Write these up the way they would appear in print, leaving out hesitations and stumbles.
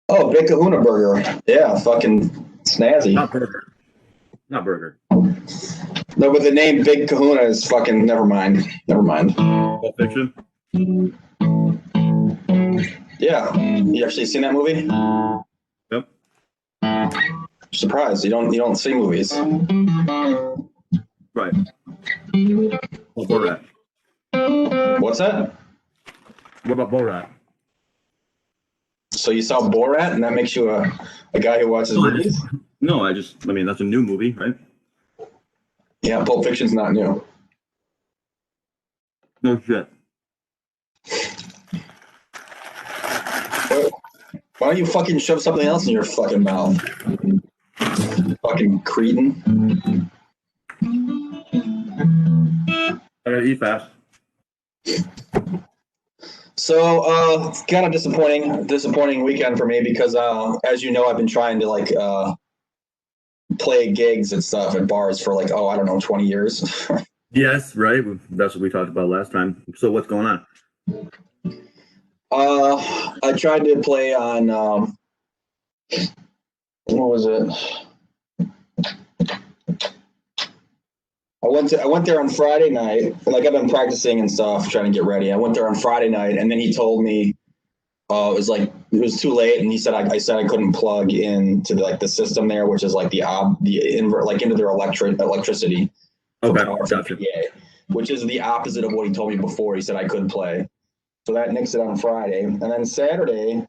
Oh, Big Kahuna Burger. Yeah, fucking snazzy. Not burger. Not burger. No, but the name Big Kahuna is fucking. Never mind. Never mind. Pulp Fiction. Yeah, you actually seen that movie? Yep. Surprised you don't see movies. Right. Well, Borat. What's that? What about Borat? So you saw Borat, and that makes you a guy who watches movies? I mean, that's a new movie, right? Yeah, Pulp Fiction's not new. No shit. Why don't you fucking shove something else in your fucking mouth? Fucking cretin. I gotta eat fast. So it's kind of disappointing weekend for me because as you know, I've been trying to play gigs and stuff at bars for 20 years. Yes, right. That's what we talked about last time. So what's going on? I tried to play on what was it? I went there on Friday night. Like I've been practicing and stuff, trying to get ready. I went there on Friday night, and then he told me it was too late, and he said I said I couldn't plug into the system there, which is like the invert into their electricity. Okay, gotcha. Which is the opposite of what he told me before. He said I couldn't play. So that nixed it on Friday. And then Saturday,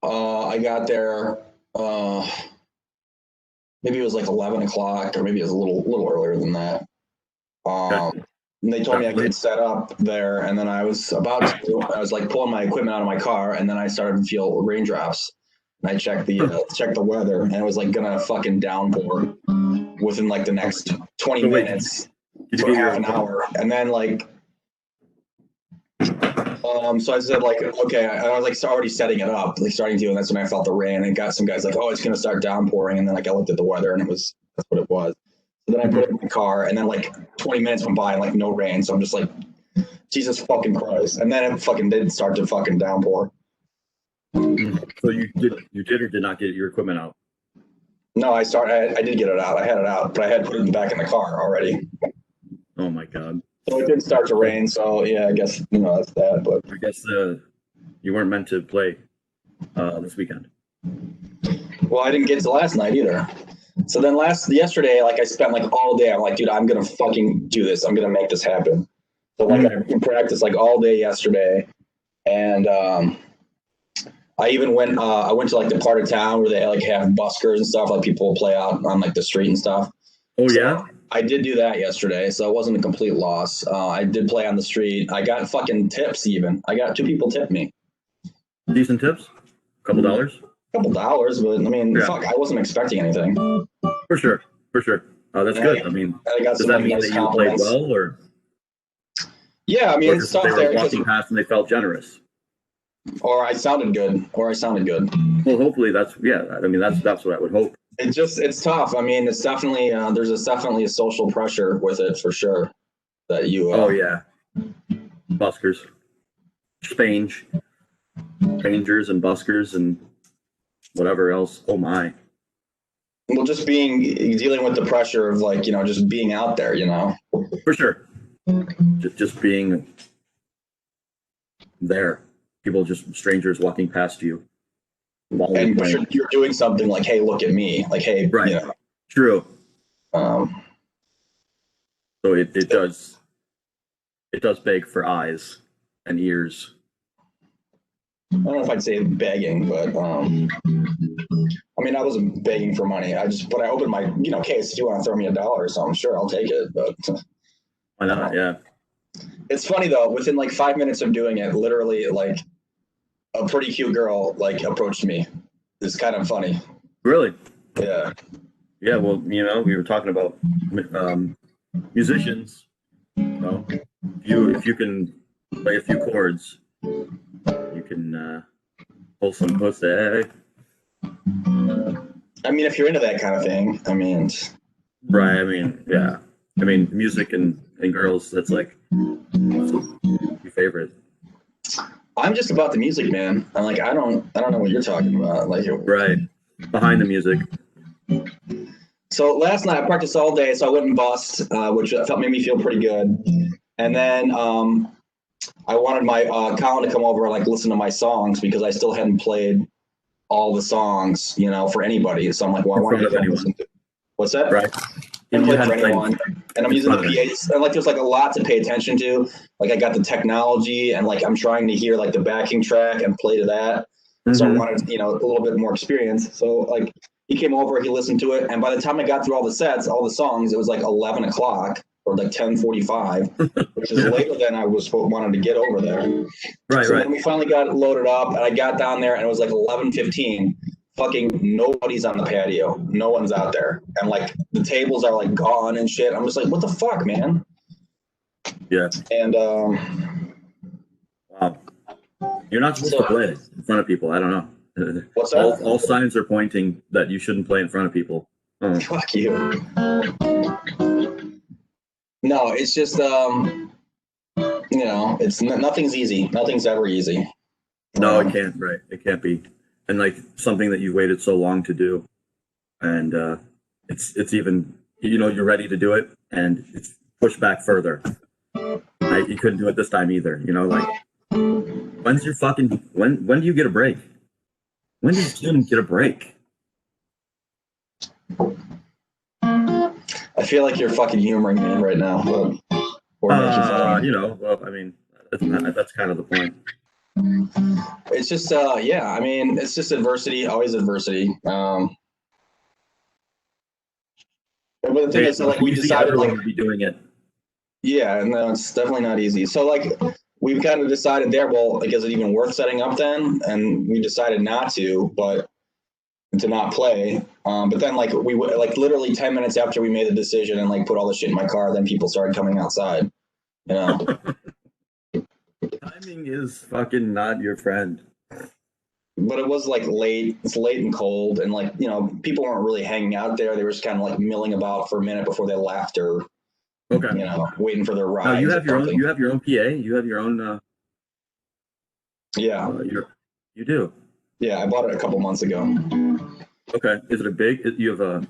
I got there, maybe it was like 11 o'clock, or maybe it was a little earlier than that. And they told me I could set up there, and then I was like pulling my equipment out of my car, and then I started to feel raindrops. And I checked the weather, and it was like gonna fucking downpour within like the next 20 minutes for half an hour. And then so I said okay, I was already setting it up, starting to, and that's when I felt the rain, and got some guys oh, it's gonna start downpouring, and then I looked at the weather, and that's what it was. So then I put it in my car, and then 20 minutes went by, and no rain, so I'm just like, Jesus fucking Christ, and then it fucking did start to fucking downpour. So you did or did not get your equipment out? No, I did get it out. I had it out, but I had put it back in the car already. Oh my God. So it did start to rain, so yeah, I guess that's that. But I guess you weren't meant to play this weekend. Well, I didn't get to last night either. So then yesterday, I spent all day. I'm like, dude, I'm gonna fucking do this. I'm gonna make this happen. So I practiced all day yesterday, and I even went. I went to the part of town where they have buskers and stuff. People play out on the street and stuff. Oh yeah. I did do that yesterday, so it wasn't a complete loss. I did play on the street. I got fucking tips even. I got 2 people tip me. Decent tips? $2? $2, but I mean, fuck, I wasn't expecting anything. For sure. Oh, that's good. I mean, does that mean that you played well, or? Yeah, I mean, it's tough there. They were walking past and they felt generous. Or I sounded good. Well, hopefully that's what I would hope. It's tough. I mean, it's definitely there's definitely a social pressure with it for sure. That you. Oh yeah. Buskers, strangers and buskers and whatever else. Oh my. Well, just dealing with the pressure of just being out there, For sure. Just being there. People, just strangers walking past you. And you're doing something hey, look at me. Hey, right. True. So it does beg for eyes and ears. I don't know if I'd say begging, but I mean, I wasn't begging for money. I opened my case. If you want to throw me $1 or something, sure, I'll take it. But why not? Yeah. It's funny though. Within 5 minutes of doing it, literally a pretty cute girl approached me. It's kind of funny. Really? Yeah. Yeah. Well, we were talking about musicians. If you can play a few chords, you can pull some pussy. I mean, if you're into that kind of thing, I mean. Right. I mean, yeah. I mean, music and girls. That's your favorite. I'm just about the music, man. I'm like, I don't know what you're talking about. Like, Right. Behind the music. So last night I practiced all day, so I went and bussed, which made me feel pretty good. And then I wanted my Colin to come over and like listen to my songs because I still hadn't played all the songs, you know, for anybody. So I'm like, well, I In want front to of anyone. listen to. What's that? Right. And You play for hadn't played anyone. And I'm in using the front of anyone. PAs. And like, there's like a lot to pay attention to. Like, I got the technology, and like, I'm trying to hear like the backing track and play to that. So I wanted, you know, a little bit more experience. So like, he came over, he listened to it, and by the time I got through all the sets, all the songs, it was like 11 o'clock or like 10:45, which is later than I was wanted to get over there. Right, So right. then we finally got it loaded up, and I got down there, and it was like 11:15. Fucking nobody's on the patio. No one's out there, and like the tables are like gone and shit. I'm just like, what the fuck, man? Yeah. And Wow. You're not supposed to play in front of people. I don't know. What's that? All signs are pointing that you shouldn't play in front of people. Fuck you. No, it's just you know, it's nothing's easy. Nothing's ever easy. No, it can't. Right, it can't be. And like something that you waited so long to do, and it's even you're ready to do it, and it's pushed back further. You couldn't do it this time either. Like when's your fucking when do you get a break? When does a student get a break? I feel like you're fucking humoring me right now. Well, I mean, that's kind of the point. It's just, yeah. I mean, it's just adversity. Always adversity. But the thing is, like, we decided, like, be doing it. Yeah, and it's definitely not easy. So, like, we've kind of decided there. Well, like, is it even worth setting up then? And we decided not to, but to not play. But then, like, we like literally 10 minutes after we made the decision and like put all the shit in my car, then people started coming outside. You know. Timing is fucking not your friend. But it was like late. It's late and cold, and like people weren't really hanging out there. They were just kind of like milling about for a minute before they left, or waiting for their ride. No, you have your own. You have your own PA. You have your own. Yeah. You do. Yeah, I bought it a couple months ago. Okay, is it a big? You have a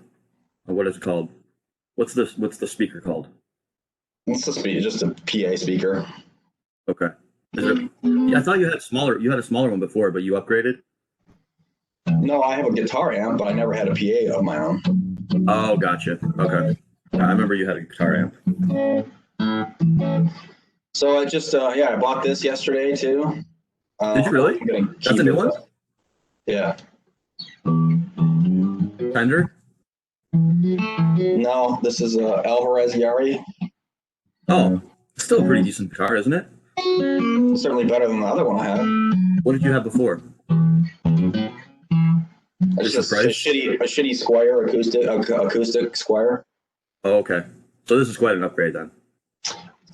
what is it called? What's the speaker called? It's just a PA speaker. Okay. I thought you had smaller. You had a smaller one before, but you upgraded. No, I have a guitar amp, but I never had a PA of my own. Oh, gotcha. Okay. I remember you had a guitar amp. So I just, I bought this yesterday too. Did you really? That's a new one? Yeah. Fender? No, this is Alvarez Yari. Oh, still a pretty decent guitar, isn't it? It's certainly better than the other one I had. What did you have before? Just a shitty Squire acoustic Squire. Oh, okay. So this is quite an upgrade then.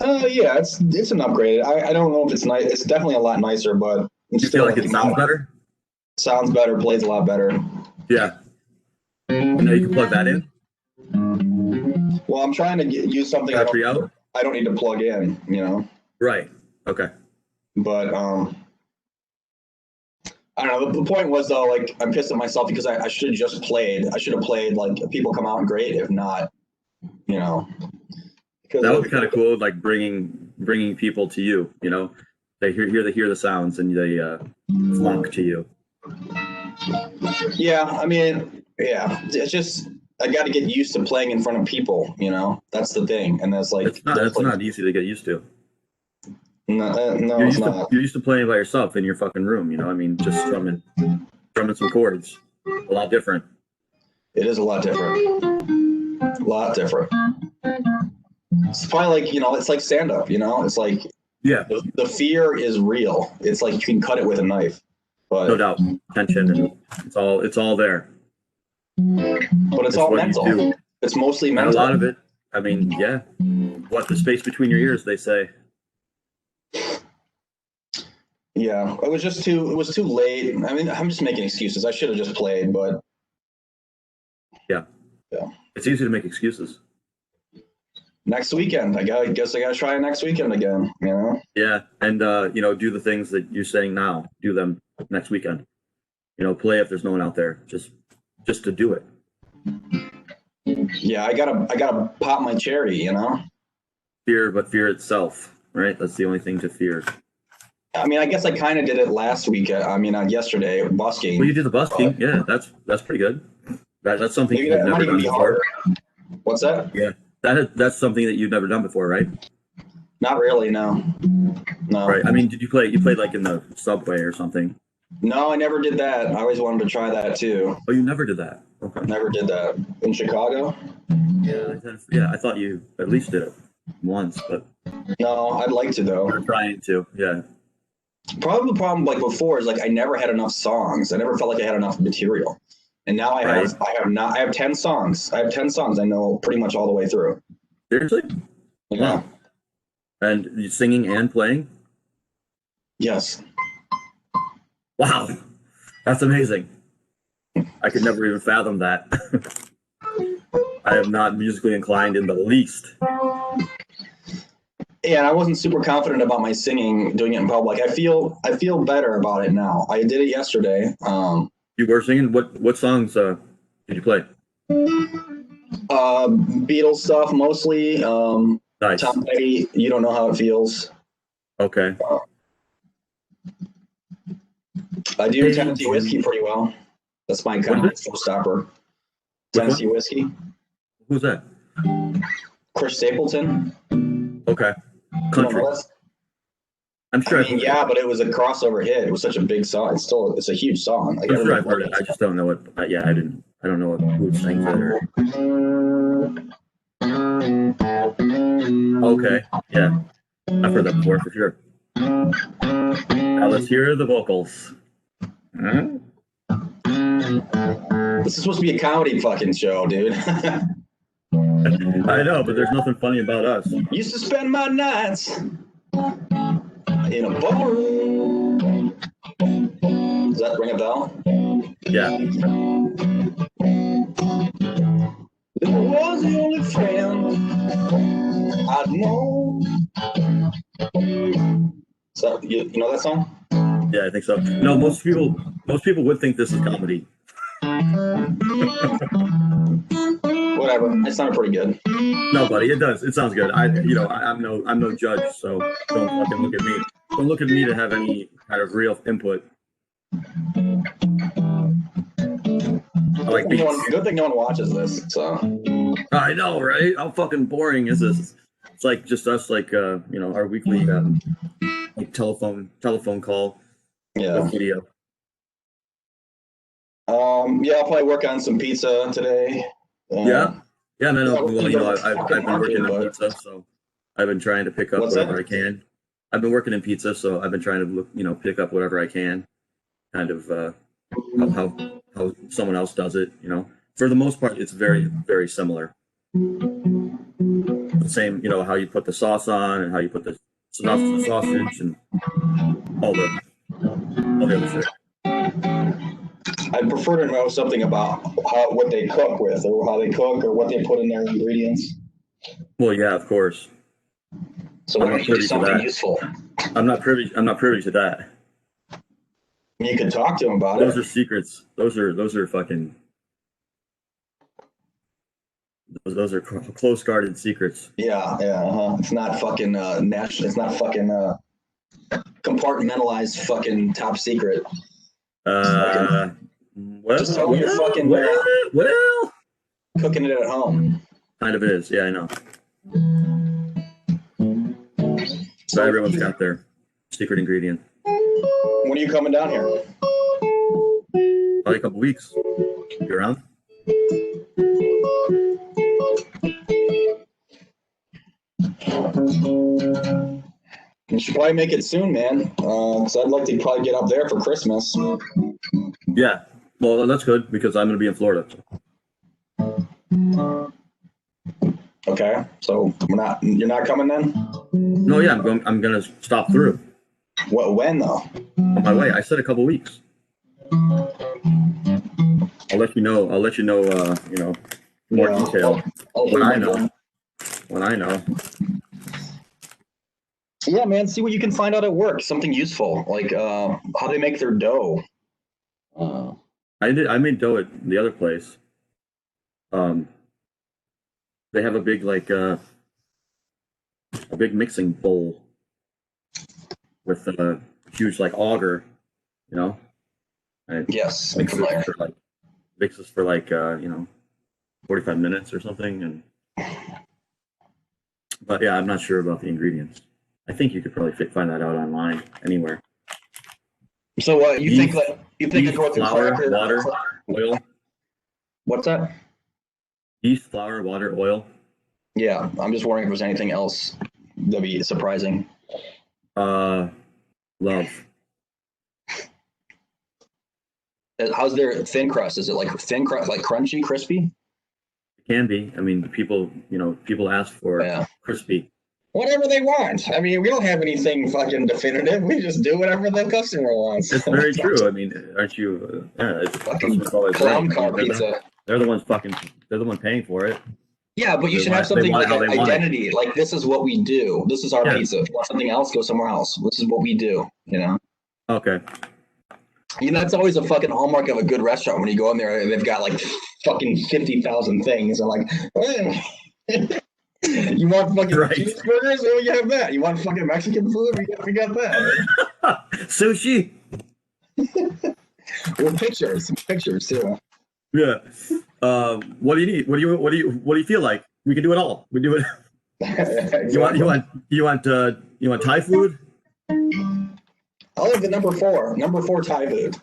Yeah, it's an upgrade. I don't know if it's nice. It's definitely a lot nicer, but you feel like it sounds better? Sounds better, plays a lot better. Yeah. And now you can plug that in? Well, I'm trying to use something I don't need to plug in, Right. Okay. But I don't know. The point was though, like I'm pissed at myself because I should have just played. I should have played. Like if people come out, great. If not, that would be kind of cool. Like bringing people to you. They hear the sounds and they flock to you. Yeah, I mean, yeah. It's just I got to get used to playing in front of people. That's the thing, and that's like it's not easy to get used to. No, it's not. You're used to playing by yourself in your fucking room, I mean, just strumming some chords. A lot different. It is a lot different. A lot different. It's probably like, it's like stand-up, It's like the fear is real. It's like you can cut it with a knife. But no doubt. Tension and it's all there. But it's all mental. It's mostly mental. And a lot of it, I mean, yeah. What the space between your ears, they say. Yeah, it was too late. I mean, I'm just making excuses. I should have just played, but yeah. It's easy to make excuses. next weekend. Guess I gotta try it next weekend again. You know. Yeah, and do the things that you're saying now. Do them next weekend. Play if there's no one out there. Just to do it. Yeah, I gotta pop my cherry. You know. Fear itself, right? That's the only thing to fear. I mean, I guess I kind of did it last week. Yesterday busking. Well, you did the busking. Yeah, that's pretty good. That's something Maybe you've that never might even done be before. harder. What's that? Yeah, that's something that you've never done before, right? Not really. No. No. Right. I mean, did you play? You played like in the subway or something? No, I never did that. I always wanted to try that too. Oh, you never did that. Okay. Never did that in Chicago. Yeah, I thought you at least did it once, but No, I'd like to though. you're trying to. Yeah. Probably the problem like before is like I never had enough songs. I never felt like I had enough material. And now I have 10 songs. I have 10 songs I know pretty much all the way through. Seriously? Yeah. Wow. And you singing and playing? Yes. Wow. That's amazing. I could never even fathom that. I am not musically inclined in the least. Yeah, and I wasn't super confident about my singing, doing it in public. I feel better about it now. I did it yesterday. You were singing? What songs did you play? Beatles stuff mostly. Nice. Tom Petty, You Don't Know How It Feels. Okay. I do Tennessee Whiskey pretty well. That's my kind of showstopper. Tennessee Whiskey. Who's that? Chris Stapleton. Okay. Country. I'm sure. Yeah, but it was a crossover hit. It was such a big song. It's a huge song. Like, I'm sure I've heard it. I just don't know what. I don't know who sings it. Okay. Yeah. I've heard that before for sure. Now let's hear the vocals. Huh? This is supposed to be a comedy fucking show, dude. I know, but there's nothing funny about us. Used to spend my nights in a ballroom. Does that ring a bell? Yeah. It was the only friend I'd known. So you know that song? Yeah, I think so. No, most people would think this is comedy. Whatever. It sounded pretty good. No, buddy, it does. It sounds good. I'm no judge, so don't fucking look at me. Don't look at me to have any kind of real input. I like beats. Good thing no one watches this. So I know, right? How fucking boring is this? It's like just us, like our weekly like telephone call. Yeah. Video. Yeah, I'll probably work on some pizza today. Yeah, man. Well, I've been working in pizza, so I've been trying to pick up whatever I can. I've been working in pizza, so I've been trying to pick up whatever I can. Kind of how someone else does it. For the most part, it's very, very similar. The same, how you put the sauce on and how you put the sausage and all the other shit. I'd prefer to know something about what they cook with, or how they cook, or what they put in their ingredients. Well, yeah, of course. So why don't you do something useful? I'm not privy to that. You could talk to them about it. Those are secrets. Those are fucking. Those are close guarded secrets. Yeah. It's not fucking national. It's not fucking compartmentalized fucking top secret. Just tell you're fucking cooking it at home. Kind of is, yeah, I know. So everyone's got their secret ingredient. When are you coming down here? Probably a couple weeks. You around? You should probably make it soon, man. Because I'd like to probably get up there for Christmas. Yeah, well, that's good because I'm going to be in Florida. Okay, so you're not coming then? No, yeah, I'm going to stop through. When though? On my way. I said a couple weeks. I'll let you know. More detail when I know. when I know. Yeah, man. See what you can find out at work. Something useful, like how they make their dough. I made dough at the other place. They have a big a big mixing bowl with a huge like auger, you know, and it Yes, I'm familiar. mixes for 45 minutes or something. And but yeah, I'm not sure about the ingredients. I think you could probably find that out online anywhere. So what you think? Like you think it goes in flour, cracker, water, oil. What's that? Yeast, flour, water, oil. Yeah, I'm just wondering if there's anything else that'd be surprising. Love. How's their thin crust? Is it like thin crust, like crunchy, crispy? It can be. I mean, people ask for crispy. Whatever they want. I mean, we don't have anything fucking definitive. We just do whatever the customer wants. It's very true. I mean, aren't you? It's fucking clown car pizza. They're the ones fucking. They're the one paying for it. Yeah, but you should have something like identity. Like this is what we do. This is our pizza. If you want something else, go somewhere else. This is what we do. You know. Okay. You know, that's always a fucking hallmark of a good restaurant. When you go in there, they've got like fucking 50,000 things. I'm like, you want fucking cheeseburgers? Oh, you have that. You want fucking Mexican food? We got that. Sushi. With pictures too. Yeah. What do you need? What do you feel like? We can do it all. We do it. Exactly. You want Thai food? I'll have the number 4 Thai food.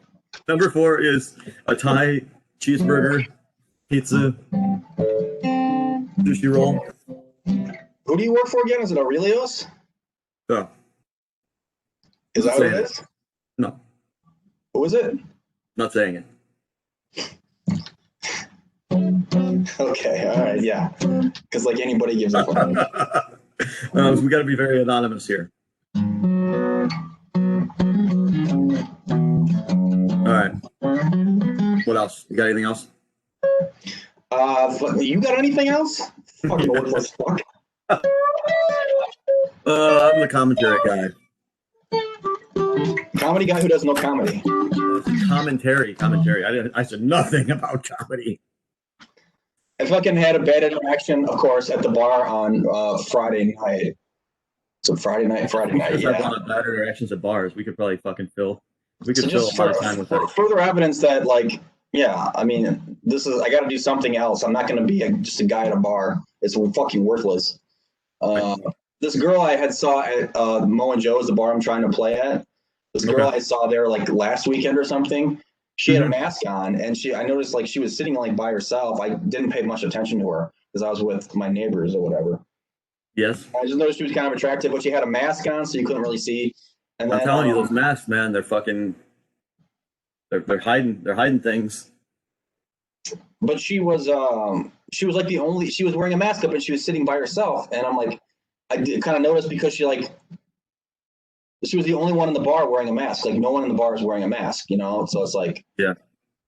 Number 4 is a Thai cheeseburger, pizza, sushi roll. Who do you work for again? Is it Aurelio's? Oh. Is that what it is? No. Who is it? Not saying it. Okay, all right, yeah. Because like anybody gives a fuck. We got to be very anonymous here. All right. What else? You got anything else? You got anything else? Fucking worthless fuck. I'm the commentary guy. Comedy guy who does no comedy. Commentary. I said nothing about comedy. I fucking had a bad interaction, of course, at the bar on Friday night. So Friday night, yeah. I've done bad interactions at bars. We could probably fucking fill. We could fill a lot of time with that. Further evidence that, like, yeah, I mean, I got to do something else. I'm not going to be just a guy at a bar. It's fucking worthless. This girl I had saw at Mo and Joe's, the bar I'm trying to play at. This girl I saw there like last weekend or something. She had a mask on, and I noticed like she was sitting like by herself. I didn't pay much attention to her because I was with my neighbors or whatever. Yes. I just noticed she was kind of attractive, but she had a mask on, so you couldn't really see. And I'm telling you, those masks, man, they're fucking. They're hiding things. But she was like the only. She was wearing a mask up, and she was sitting by herself. And I'm like, I did kind of notice because she was the only one in the bar wearing a mask. Like no one in the bar is wearing a mask, you know. So it's like, yeah.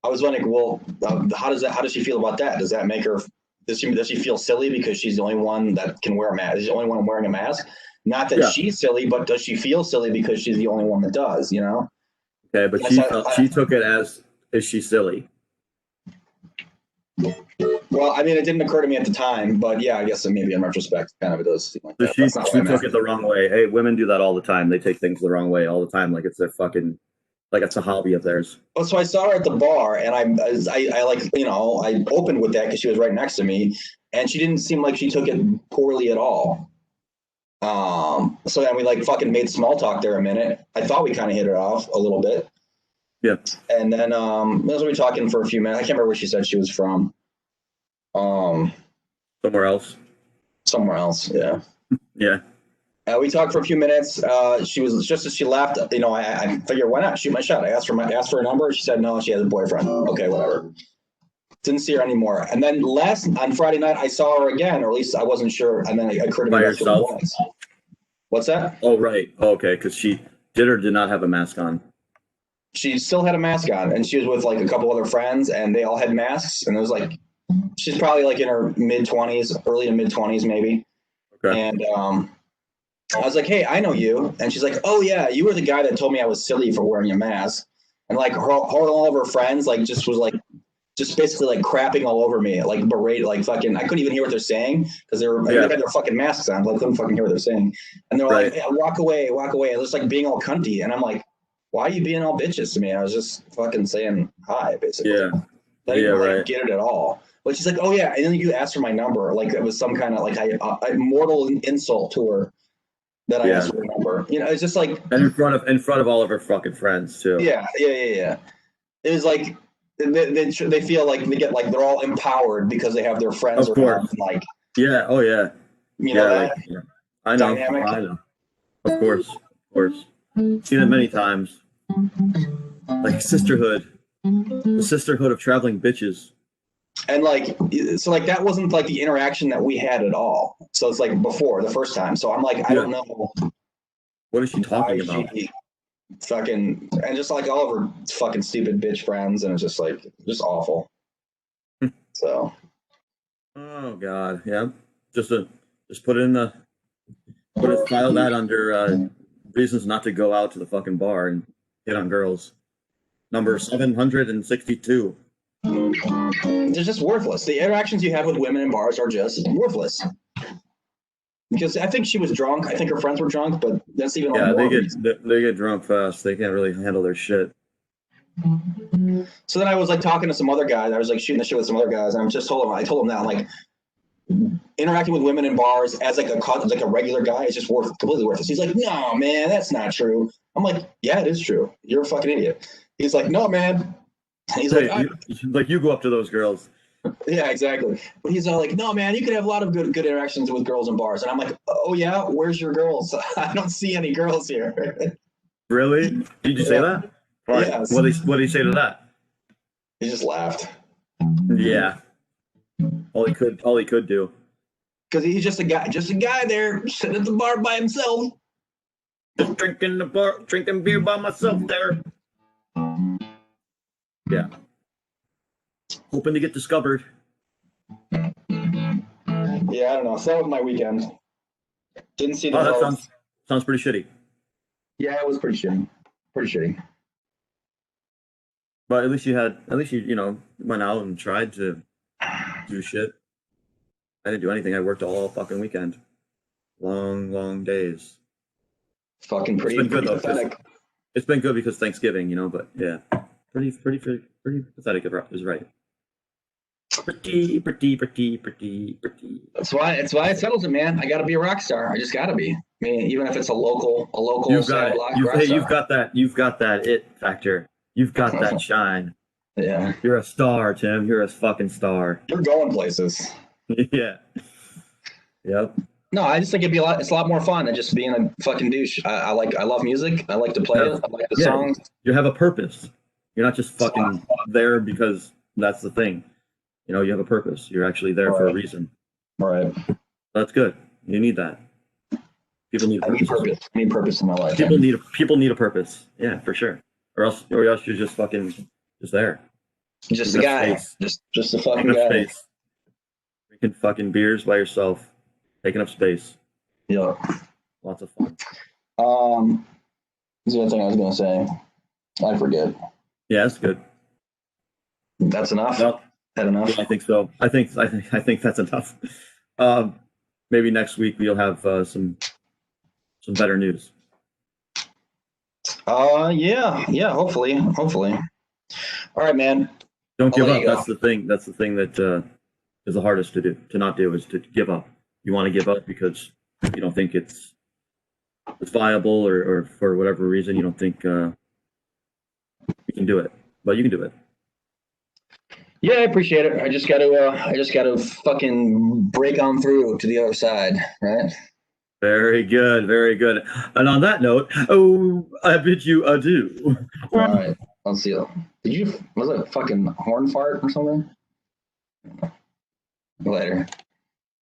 I was wondering, well, how does she feel about that? Does that make her? Does she feel silly because she's the only one that can wear a mask? She's the only one wearing a mask. Not that she's silly, but does she feel silly because she's the only one that does? You know. Okay, but she took it as, is she silly? Well, I mean, it didn't occur to me at the time, but yeah, I guess maybe in retrospect, kind of it does seem like that. She took it the wrong way. Hey, women do that all the time. They take things the wrong way all the time, like it's their fucking, like it's a hobby of theirs. Well, so I saw her at the bar, and I like, you know, I opened with that because she was right next to me, and she didn't seem like she took it poorly at all. So then we like fucking made small talk there a minute. I thought we kind of hit it off a little bit. Yeah. And then we were talking for a few minutes. I can't remember where she said she was from. Somewhere else. Somewhere else, yeah. Yeah. We talked for a few minutes. She was just as she left. You know, I figured why not shoot my shot. I asked for a number. She said no. She has a boyfriend. Okay, whatever. Didn't see her anymore. And then on Friday night, I saw her again, or at least I wasn't sure. And then it occurred to me. By herself? What's that? Oh, right. Oh, okay, because she did or did not have a mask on. She still had a mask on, and she was with like a couple other friends, and they all had masks. And it was like, she's probably like in her mid-20s, early to mid-20s maybe. Okay. And I was like, hey, I know you. And she's like, oh, yeah, you were the guy that told me I was silly for wearing a mask. And like all of her friends, like, just was like, just basically like crapping all over me, like berate, like fucking. I couldn't even hear what they're saying because they had their fucking masks on. But I couldn't fucking hear what they're saying. And they're like, hey, walk away, walk away. And it's like being all cunty. And I'm like, why are you being all bitches to me? I was just fucking saying hi, basically. Yeah. I didn't like get it at all. But she's like, oh, yeah. And then you asked for my number. Like it was some kind of like a mortal insult to her that I asked for her number. You know, it's just like. And in front of all of her fucking friends, too. Yeah. It was like. They feel like they get like they're all empowered because they have their friends around. Like, yeah, oh yeah, you know that I know, dynamic. I know. Of course. Seen it many times. Like sisterhood, the sisterhood of traveling bitches. And like, so like that wasn't like the interaction that we had at all. So it's like before the first time. So I'm like, I don't know. What is she talking about? Fucking, and just like all of her fucking stupid bitch friends, and it's just like just awful. So, oh god, yeah, just put it file that under reasons not to go out to the fucking bar and hit on girls. Number 762. They're just worthless. The interactions you have with women in bars are just worthless. Because I think she was drunk. I think her friends were drunk, but that's even like they get drunk fast. They can't really handle their shit. So then I was like talking to some other guys. I was like shooting the shit with some other guys, and I told them that like interacting with women in bars as like a regular guy is just completely worthless. He's like, no man, that's not true. I'm like, yeah, it is true. You're a fucking idiot. He's like, no man. He's like you go up to those girls. Yeah, exactly. But he's all like, no, man, you could have a lot of good interactions with girls in bars. And I'm like, oh, yeah? Where's your girls? I don't see any girls here. Really? Did you say that? Yes. What did he say to that? He just laughed. Yeah. All he could do. Because he's just a guy there sitting at the bar by himself. Just drinking beer by myself there. Yeah. Hoping to get discovered. Yeah, I don't know. So that was my weekend. Didn't see the that sounds pretty shitty. Yeah, it was pretty shitty. But at least you went out and tried to do shit. I didn't do anything. I worked all fucking weekend. Long days. Fucking pretty pathetic. It's been good because Thanksgiving, but yeah. Pretty pathetic is right. Pretty. That's why it settles it, man. I gotta be a rock star. I just gotta be. I mean, even if it's a local you've got it. You've got that it factor. You've got that shine. Yeah. You're a star, Tim. You're a fucking star. You're going places. Yeah. Yep. No, I just think it's a lot more fun than just being a fucking douche. I love music. I like to play it. I like the songs. You have a purpose. You're not just fucking there because that's the thing. You have a purpose. You're actually there for a reason. Right. That's good. You need that. People need purpose. I need purpose in my life. People need a purpose. Yeah, for sure. Or else you're just fucking just there. Just a guy. Just a fucking guy. Space. Drinking fucking beers by yourself. Taking up space. Yeah. Lots of fun. There's the other thing I was gonna say. I forget. Yeah, that's good. That's enough. Well, that enough? Yeah, I think so. I think that's enough. Maybe next week we'll have some better news. Yeah. Hopefully. All right, man. Don't give up. That's the thing. That's the thing that is the hardest to do. To not do is to give up. You want to give up because you don't think it's viable, or for whatever reason you don't think you can do it. But you can do it. Yeah, I appreciate it. I just got to fucking break on through to the other side, right? Very good. And on that note, I bid you adieu. All right, I'll see you. Was it a fucking horn fart or something? Later.